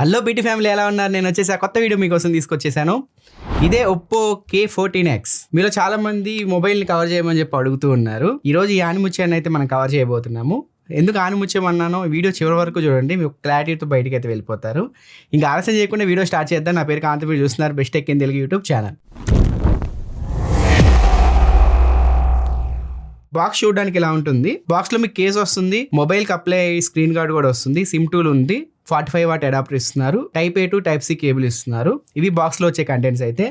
Hello BT family, ఎలా ఉన్నారు? నేను వచ్చేసి ఆ కొత్త వీడియో మీకోసం తీసుకొచ్చేసాను. ఇదే ఒప్పో K14X. మీలో చాలా మంది మొబైల్ని కవర్ చేయమని చెప్పి అడుగుతూ ఉన్నారు. ఈరోజు ఈ ఆనిముత్యాన్ని అయితే మనం కవర్ చేయబోతున్నాము. ఎందుకు ఆనిముత్యం అన్నానో వీడియో చివరి వరకు చూడండి, మీకు క్లారిటీతో బయటికి అయితే వెళ్ళిపోతారు. ఇంకా ఆలస్యం చేయకుండా వీడియో స్టార్ట్ చేద్దాం. నా పేరు కాంతి, మీరు చూస్తున్నారు best tech in Telugu YouTube channel. Box చూడడానికి ఇలా ఉంటుంది. బాక్స్ లో మీకు కేస్ వస్తుంది, మొబైల్ కి అప్లై స్క్రీన్ గార్డ్ కూడా వస్తుంది, సిమ్ టూల్ ఉంది, 45 వాట్ అడాప్టర్ ఇస్తున్నారు, type A to type C cable ఇస్తున్నారు. ఇవి బాక్స్ లో వచ్చే కంటెంట్స్. అయితే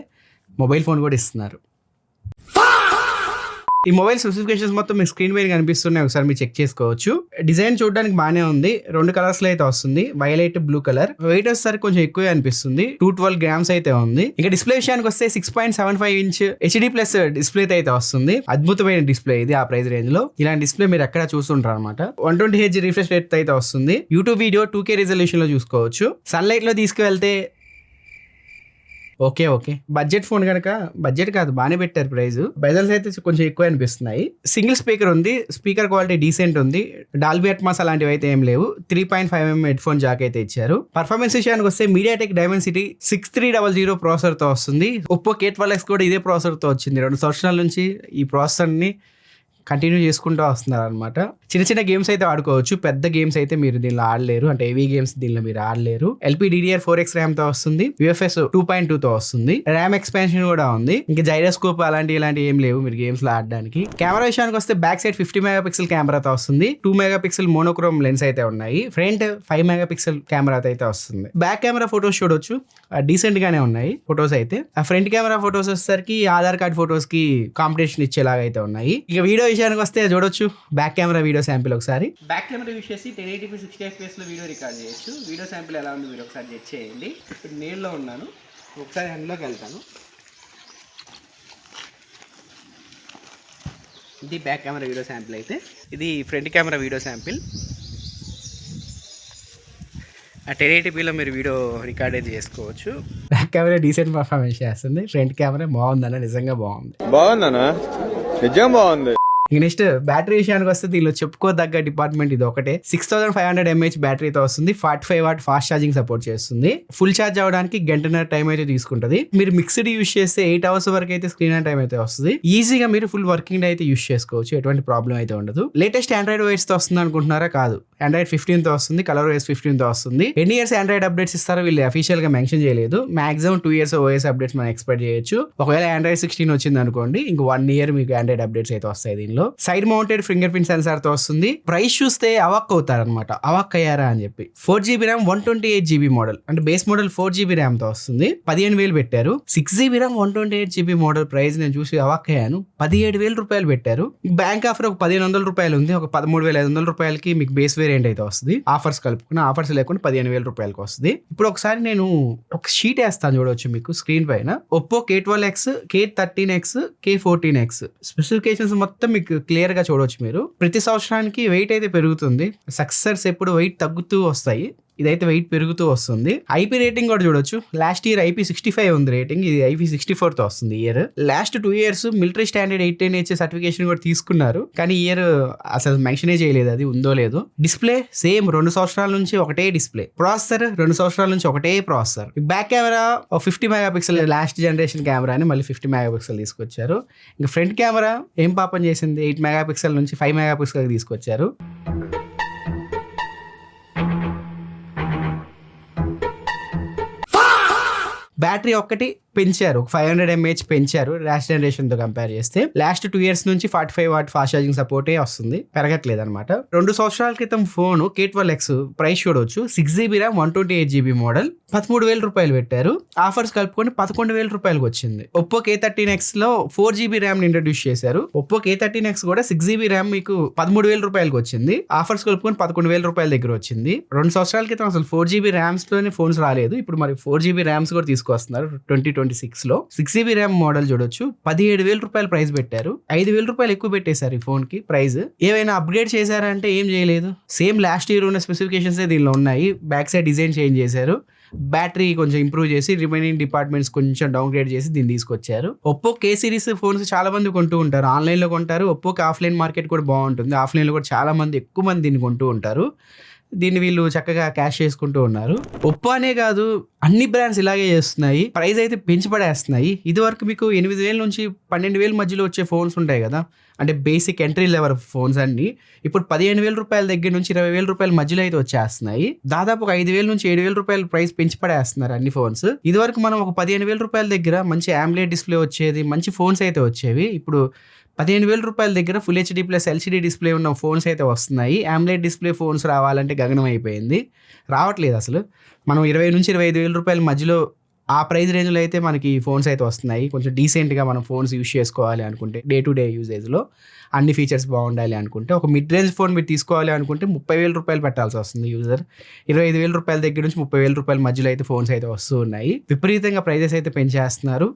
మొబైల్ ఫోన్ కూడా ఇస్తున్నారు. ఈ మొబైల్ స్పెసిఫికేషన్స్ మొత్తం మీకు స్క్రీన్ మీద కనిపిస్తున్నాయి, ఒకసారి మీరు చెక్ చేసుకోవచ్చు. డిజైన్ చూడడానికి బాగానే ఉంది. 2 కలర్స్ లో అయితే వస్తుంది, వైలెట్, బ్లూ కలర్. వెయిట్ వచ్చేసరికి కొంచెం ఎక్కువే అనిపిస్తుంది, 212 గ్రామ్స్ అయితే ఉంది. ఇంకా డిస్ప్లే విషయానికి వస్తే 6.75 ఇంచ్ HD+ డిస్ప్లే అయితే వస్తుంది. అద్భుతమైన డిస్ప్లే ఇది ఆ ప్రైస్ రేంజ్ లో. ఇలాంటి డిస్ప్లే మీరు ఎక్కడ చూస్తుంటారు అనమాట. 120 Hz రిఫ్రెష్ రేట్ అయితే వస్తుంది. యూట్యూబ్ వీడియో 2K రిజల్యూషన్ లో చూసుకోవచ్చు. సన్లైట్ లో తీసుకువెళ్తే ఓకే. బడ్జెట్ ఫోన్ కనుక, బడ్జెట్ కాదు, బాగానే పెట్టారు ప్రైస్. బెజల్స్ అయితే కొంచెం ఎక్కువ అనిపిస్తున్నాయి. సింగిల్ స్పీకర్ ఉంది, స్పీకర్ క్వాలిటీ డీసెంట్ ఉంది. డాల్బీ అట్మాస్ అలాంటివి అయితే ఏం లేవు. 3.5mm హెడ్ ఫోన్ జాక్ అయితే ఇచ్చారు. పర్ఫార్మెన్స్ విషయానికి వస్తే MediaTek Dimensity 6300 ప్రాసెసర్ తో వస్తుంది. ఒప్పో K12X కూడా ఇదే ప్రాసెసర్ తో వచ్చింది. 2 సంవత్సరాల నుంచి ఈ ప్రాసెసర్ ని కంటిన్యూ చేసుకుంటూ వస్తున్నారు అనమాట. చిన్న గేమ్స్ అయితే ఆడుకోవచ్చు, పెద్ద గేమ్స్ అయితే మీరు దీనిలో ఆడలేరు. అంటే హెవీ గేమ్స్ దీనిలో మీరు ఆడలేరు. LPDDR4X ర్యామ్ తో వస్తుంది, UFS 2.2 తో వస్తుంది, ర్యామ్ ఎక్స్పాన్షన్ కూడా ఉంది. ఇంకా జైరోస్కోప్ అలాంటి ఏం లేవు మీరు గేమ్స్ లో ఆడడానికి. కెమెరా విషయానికి వస్తే బ్యాక్ సైడ్ 50 MP కెమెరాతో వస్తుంది, 2 MP మోనోక్రోమ్ లెన్స్ అయితే ఉన్నాయి. ఫ్రంట్ 5 MP కెమెరాతో అయితే వస్తుంది. బ్యాక్ కెమెరా ఫొటోస్ చూడొచ్చు, డీసెంట్ గానే ఉన్నాయి ఫొటోస్ అయితే. ఆ ఫ్రంట్ కెమెరా ఫొటోస్ వచ్చేసరికి ఆధార్ కార్డ్ ఫొటోస్ కి కాంపిటీషన్ ఇచ్చేలాగా అయితే ఉన్నాయి. ఇక వీడియో విషయానికి వస్తే చూడొచ్చు బ్యాక్ కెమెరా వీడియో శాంపిల్. ఒకసారి బ్యాక్ కెమెరా యూస్ చేసి 1080p 60fps లో వీడియో రికార్డ్ చేయొచ్చు. వీడియో శాంపిల్ ఎలా ఉంది మీరు ఒకసారి చెక్ చేయండి. ఇప్పుడు నేల్లో ఉన్నాను, ఒకసారి అందులోకి వెళ్తాను. ఇది బ్యాక్ కెమెరా వీడియో శాంపిల్. అయితే ఇది ఫ్రంట్ కెమెరా వీడియో శాంపిల్. 1080pలో మీరు వీడియో రికార్డ్ అయితే చేసుకోవచ్చు. బ్యాక్ కెమెరా డీసెంట్ పర్ఫార్మెన్స్ చేస్తుంది, ఫ్రంట్ కెమెరా బాగుందన్న, నిజంగా బాగుందన్న, నిజంగా బాగుంది. నెక్స్ట్ బ్యాటరీ విషయానికి వస్తే దీనిలో చెప్పుకోదగ్గ డిపార్ట్మెంట్ ఇది ఒకటే. 6500 mAh బ్యాటరీతో వస్తుంది, 45 వాట్ ఫాస్ట్ ఛార్జింగ్ సపోర్ట్ చేస్తుంది. ఫుల్ ఛార్జ్ అవడానికి గంటన్నర టైం అయితే తీసుకుంటది. మీరు మిక్స్డ్ యూస్ చేస్తే 8 hours వరకు అయితే స్క్రీన్ ఆన్ టైం అయితే వస్తుంది. ఈజీగా మీరు ఫుల్ వర్కింగ్ డే అయితే యూస్ చేసుకోవచ్చు, ఎటువంటి ప్రాబ్లం అయితే ఉండదు. లేటెస్ట్ ఆండ్రాయిడ్ OS తో వస్తుంది అనుకుంటున్నారా? కాదు, ఆండ్రాయిడ్ 15 తో వస్తుంది, కలర్ OS 15 తో వస్తుంది. ఎన్ని ఇయర్స్ ఆండ్రాయిడ్ అప్డేట్స్ ఇస్తారో వీళ్ళు అఫీషియల్ గా మెన్షన్ చేయలేదు. మాక్సిమం 2 years OS అప్డేట్స్ మనం ఎక్స్పెక్ట్ చేయొచ్చు. ఒకవేళ ఆండ్రాయిడ్ 16 వచ్చింది అనుకోండి, ఇంక 1 year మీకు ఆండ్రాయిడ్ అప్డేట్స్ అయితే వస్తాయి. దీనిలో side mounted finger print censor తో వస్తుంది. ప్రైస్ చూస్తే అవాక్ అవుతారనమాట, అవాక్ అయ్యారా అని చెప్పి. 4GB ర్యామ్ 128GB మోడల్, అంటే బేస్ మోడల్ 4GB ర్యామ్ తో వస్తుంది. 15,000 పెట్టారు. 6GB RAM 128GB model price నేను చూసి అవాక్ అయ్యాను. 17,000 రూపాయలు పెట్టారు. బ్యాంక్ ఆఫర్ ఒక 1,500 రూపాయలు ఉంది, ఒక 13,500 రూపాయలకి మీకు బేస్ వేరియంట్ అయితే వస్తుంది. ఆఫర్స్ కలుపుకున్న, ఆఫర్స్ లేకుండా 15,000 రూపాయలకి వస్తుంది. ఇప్పుడు ఒకసారి నేను ఒక షీట్ వేస్తాను, చూడవచ్చు మీకు స్క్రీన్ పైన. Oppo K12X, K13X, K14X specifications మొత్తం మీకు క్లియర్ గా చూడవచ్చు. మీరు ప్రతి సంవత్సరానికి వెయిట్ అయితే పెరుగుతుంది. సక్సెసర్స్ ఎప్పుడు వెయిట్ తగ్గుతూ వస్తాయి, ఇదైతే వెయిట్ పెరుగుతూ వస్తుంది. IP రేటింగ్ కూడా చూడొచ్చు. లాస్ట్ ఇయర్ IP65 ఉంది రేటింగ్, ఇది IP64 తో వస్తుంది. Year last 2 years military standard 810H certification కూడా తీసుకున్నారు, కానీ ఇయర్ అసలు మెన్షనే చేయలేదు అది ఉందో లేదో. డిస్ప్లే సేమ్ 2 సంవత్సరాల నుంచి ఒకటే డిస్ప్లే. ప్రాసెసర్ 2 సంవత్సరాల నుంచి ఒకటే processor. Back camera 50 MP last generation camera అని మళ్ళీ 50 MP తీసుకొచ్చారు. ఇంకా ఫ్రంట్ కెమెరా ఏం పాపం చేసింది, 8 MP నుంచి 5 MP తీసుకొచ్చారు. బ్యాటరీ ఒక్కటి పెంచారు, 500 mAh పెంచారు లాస్ట్ జనరేషన్ తో కంపేర్ చేస్తే. లాస్ట్ 2 years నుంచి 45 వాట్ ఫాస్ట్ ఛార్జింగ్ సపోర్టే వస్తుంది, పెరగట్లేదు అనమాట. 2 సంవత్సరాల క్రితం ఫోన్ K12X ప్రైస్ చూడవచ్చు. 6GB ర్యామ్ 128GB మోడల్ 13,000 రూపాయలు పెట్టారు. ఆఫర్స్ కలుపుకొని 11,000 రూపాయలకు వచ్చింది. ఒప్పో K13X లో 4GB ర్యామ్ ఇంట్రడ్యూస్ చేశారు. ఒప్పో K13X కూడా 6GB ర్యామ్ మీకు 13,000 రూపాయలకు వచ్చింది. ఆఫర్స్ కలుపుకొని 11,000 రూపాయల దగ్గర వచ్చింది. 2 సంవత్సరాల క్రితం అసలు 4GB ర్యామ్స్ లోనే ఫోన్స్ రాలేదు, ఇప్పుడు మరి 4GB ర్యామ్స్ కూడా తీసుకొస్తున్నారు 2026 లో. 6GB ర్యామ్ మోడల్ చూడొచ్చు, 17,000 రూపాయలు ప్రైస్ పెట్టారు. 5,000 రూపాయలు ఎక్కువ పెట్టేశారు ఈ ఫోన్ కి ప్రైస్. ఏమైనా అప్గ్రేడ్ చేశారా అంటే ఏం చేయలేదు, సేమ్ లాస్ట్ ఇయర్ ఉన్న స్పెసిఫికేషన్స్ దీనిలో ఉన్నాయి. బ్యాక్ సైడ్ డిజైన్ చేంజ్ చేశారు, బ్యాటరీ కొంచెం ఇంప్రూవ్ చేసి, రిమైనింగ్ డిపార్ట్మెంట్స్ కొంచెం డౌన్ గ్రేడ్ చేసి దీన్ని తీసుకొచ్చారు. ఒప్పో K సిరీస్ ఫోన్స్ చాలా మంది కొంటూ ఉంటారు, ఆన్లైన్ లో కొంటారు. ఒప్పోకి ఆఫ్లైన్ మార్కెట్ కూడా బాగుంటుంది, ఆఫ్లైన్ లో కూడా చాలా మంది ఎక్కువ మంది దీన్ని కొంటూ ఉంటారు. దీన్ని వీళ్ళు చక్కగా క్యాష్ చేసుకుంటూ ఉన్నారు. ఒప్పో అనే కాదు, అన్ని బ్రాండ్స్ ఇలాగే చేస్తున్నాయి. ప్రైస్ అయితే పెంచి పడేస్తున్నాయి. ఇది వరకు మీకు 8,000 నుంచి 12,000 మధ్యలో వచ్చే ఫోన్స్ ఉంటాయి కదా, అంటే బేసిక్ ఎంట్రీ లెవెల్ ఫోన్స్ అన్ని ఇప్పుడు 15,000 రూపాయల దగ్గర నుంచి 20,000 రూపాయల మధ్యలో అయితే వచ్చేస్తున్నాయి. దాదాపు ఒక 5,000 నుంచి 7,000 రూపాయల ప్రైస్ పెంచి పడేస్తున్నారు అన్ని ఫోన్స్. ఇది వరకు మనం ఒక 15,000 రూపాయల దగ్గర మంచి AMOLED డిస్ప్లే వచ్చేది, మంచి ఫోన్స్ అయితే వచ్చేవి. ఇప్పుడు 15,000 రూపాయల దగ్గర full HD plus LCD display ఉన్న ఫోన్స్ అయితే వస్తున్నాయి. AMOLED డిస్ప్లే ఫోన్స్ రావాలంటే గగనం అయిపోయింది, రావట్లేదు అసలు. మనం 20 నుంచి 25,000 రూపాయల మధ్యలో ఆ ప్రైస్ రేంజ్లో అయితే మనకి ఫోన్స్ అయితే వస్తున్నాయి. కొంచెం డీసెంట్గా మనం ఫోన్స్ యూజ్ చేసుకోవాలి అనుకుంటే, డే టు డే యూజేజ్లో అన్ని ఫీచర్స్ బాగుండాలి అనుకుంటే, ఒక మిడ్ రేంజ్ ఫోన్ మీరు తీసుకోవాలి అనుకుంటే 30,000 రూపాయలు పెట్టాల్సి వస్తుంది యూజర్. 25,000 రూపాయల దగ్గర నుంచి 30,000 రూపాయల మధ్యలో అయితే ఫోన్స్ అయితే వస్తూ ఉన్నాయి. విపరీతంగా ప్రైజెస్ అయితే పెంచేస్తున్నారు.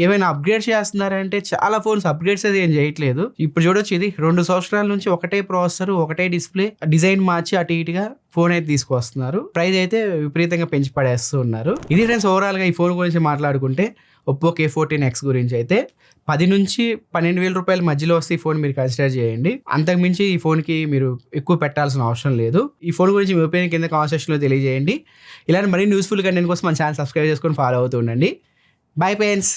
ఏమైనా అప్గ్రేడ్ చేస్తున్నారంటే చాలా ఫోన్స్ అప్గ్రేడ్స్ అయితే ఏం చేయట్లేదు. ఇప్పుడు చూడొచ్చు, ఇది 2 సంవత్సరాల నుంచి ఒకటే ప్రాసెసర్, ఒకటే డిస్ప్లే, డిజైన్ మార్చి అటు ఇటుగా ఫోన్ అయితే తీసుకొస్తున్నారు. ప్రైస్ అయితే విపరీతంగా పెంచి పడేస్తూ ఉన్నారు. ఇది ఫ్రెండ్స్ ఓవరాల్గా ఈ ఫోన్ గురించి మాట్లాడుకుంటే, ఒప్పో K14X గురించి అయితే 10 నుంచి 12,000 రూపాయల మధ్యలో వస్తే ఈ ఫోన్ మీరు కన్సిడర్ చేయండి. అంతకుమించి ఈ ఫోన్కి మీరు ఎక్కువ పెట్టాల్సిన అవసరం లేదు. ఈ ఫోన్ గురించి మీ ఒపీనియన్ కింద కామెంట్ సెక్షన్లో తెలియజేయండి. ఇలాంటి మరిన్ని యూస్ఫుల్ కంటెంట్ కోసం మన ఛానల్ సబ్స్క్రైబ్ చేసుకొని ఫాలో అవుతూ ఉండండి. Bye friends.